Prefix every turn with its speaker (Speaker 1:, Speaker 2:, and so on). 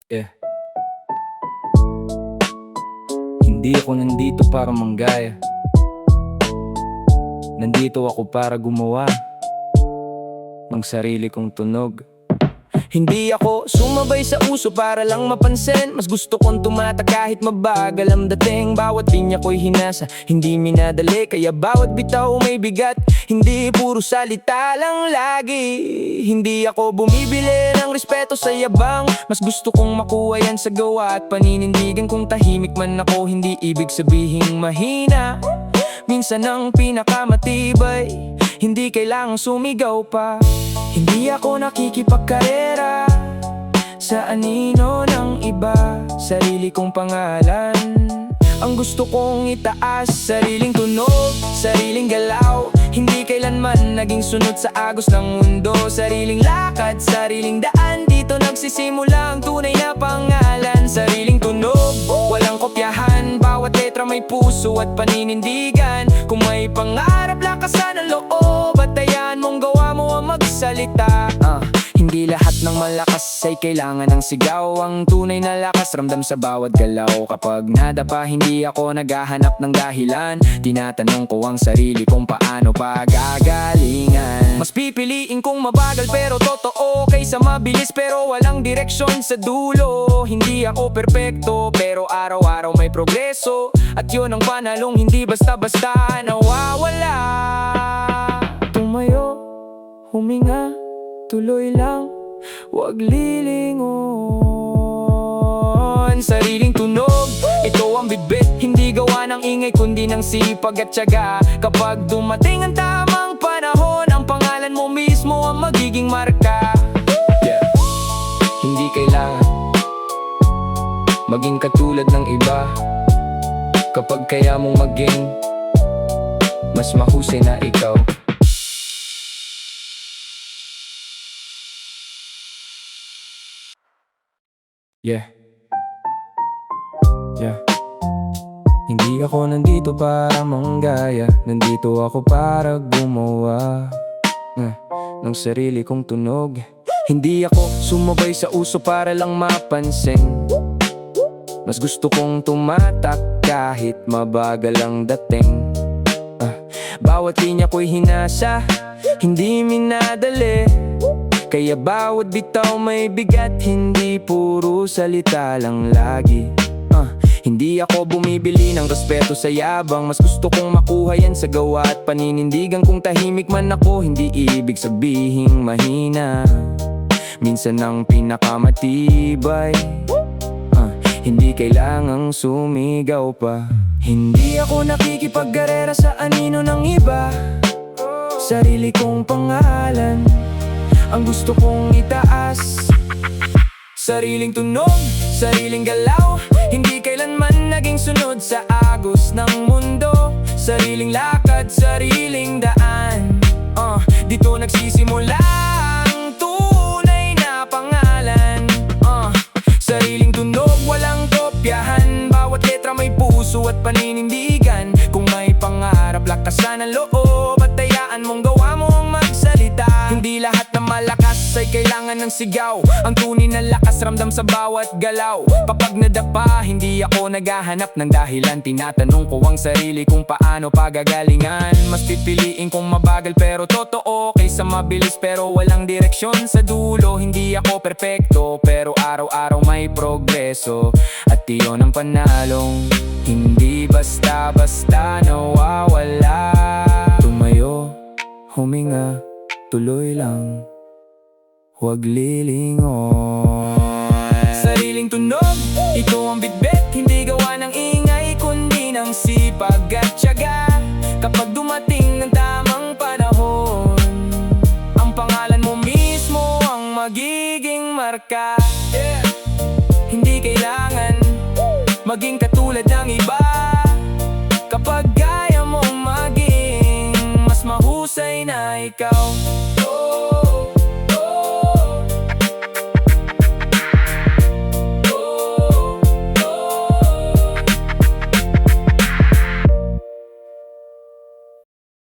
Speaker 1: Yeah. Hindi ako nandito para manggaya. Nandito ako para gumawa ng sarili kong tunog. Hindi ako sumabay sa uso para lang mapansin. Mas gusto kong tumata kahit mabagal ang dating. Bawat linya ko'y hinasa, hindi minadali. Kaya bawat bitaw may bigat, hindi puro salita lang lagi. Hindi ako bumibili ng respeto sa yabang. Mas gusto kong makuha yan sa gawa at paninindigan. Kung tahimik man ako, hindi ibig sabihing mahina. Minsan ang pinakamatibay, hindi kailangang sumigaw pa. Hindi ako nakikipagkarera sa anino ng iba. Sarili kong pangalan ang gusto kong itaas. Sariling tunog, sariling galaw, hindi kailanman naging sunod sa agos ng mundo. Sariling lakad, sariling daan, dito nagsisimula ang tunay na pangalan. Sariling tunog, walang kopyahan, bawat letra may puso at paninindigan. Kung may pangarap, lakasan ang loob at tayaan mong gawa mo ang magsalita. Hindi lahat ng malakas ay kailangan ng sigaw. Ang tunay na lakas ramdam sa bawat galaw. Kapag nadapa, hindi ako naghahanap ng dahilan. Tinatanong ko ang sarili kung paano pagagalingan. Mas pipiliin kong mabagal pero totoo, kaysa mabilis pero walang direksyon sa dulo. Hindi ako perpekto pero araw-araw may progreso. At yun ang panalong hindi basta-basta nawawala. Tumayo, huminga, tuloy lang, wag lilingon. Sariling tunog, ito ang bitbit, hindi gawa ng ingay kundi ng sipag at tiyaga. Kapag dumating ang tamang panahon, ang pangalan mo mismo ang magiging marka. Hindi kailangan maging katulad ng iba. Kapag kaya mong maging mas mahusay na ikaw. Yeah. Hindi ako nandito para manggaya. Nandito ako para gumawa ng sarili kong tunog. Hindi ako sumabay sa uso para lang mapansin. Mas gusto kong tumatak kahit mabagal ang dating. Bawat linya ko'y hinasa, hindi minadali. Kaya bawat bitaw may bigat, hindi puro salita lang lagi. Hindi ako bumibili ng respeto sa yabang. Mas gusto kong makuha yan sa gawa at paninindigan. Kung tahimik man ako, hindi ibig sabihing mahina. Minsan ang pinakamatibay, hindi kailangang sumigaw pa. Hindi ako nakikipagkarera sa anino ng iba. Sarili kong pangalan ang gusto kong itaas. Sariling tunog, sariling galaw, hindi kailanman naging sunod sa agos ng mundo. Sariling lakad, sariling daan, dito nagsisimula ang tunay na pangalan. Sariling tunog, walang kopyahan, bawat letra may puso at paninindigan. Kung may pangarap, lakasan ang loob at tayaan mong gawa mo ang magsalita. Hindi lahat ng malakas ay kailangan ng sigaw. Ang tunay na lakas ramdam sa bawat galaw. Kapag nadapa, hindi ako naghahanap ng dahilan. Tinatanong ko ang sarili kung paano pagagalingan. Mas pipiliin kong mabagal pero totoo, kaysa mabilis pero walang direksyon sa dulo. Hindi ako perpekto pero araw-araw may progreso. At iyon ang panalong hindi basta-basta nawawala. Tumayo, huminga, tuloy lang, huwag lilingon. Sariling tunog, ito ang bitbit, hindi gawa ng ingay kundi ng sipag at tiyaga. Kapag dumating ang tamang panahon, ang pangalan mo mismo ang magiging marka. Hindi kailangan maging katulad ng iba. Kapag kaya mong maging mas mahusay na ikaw.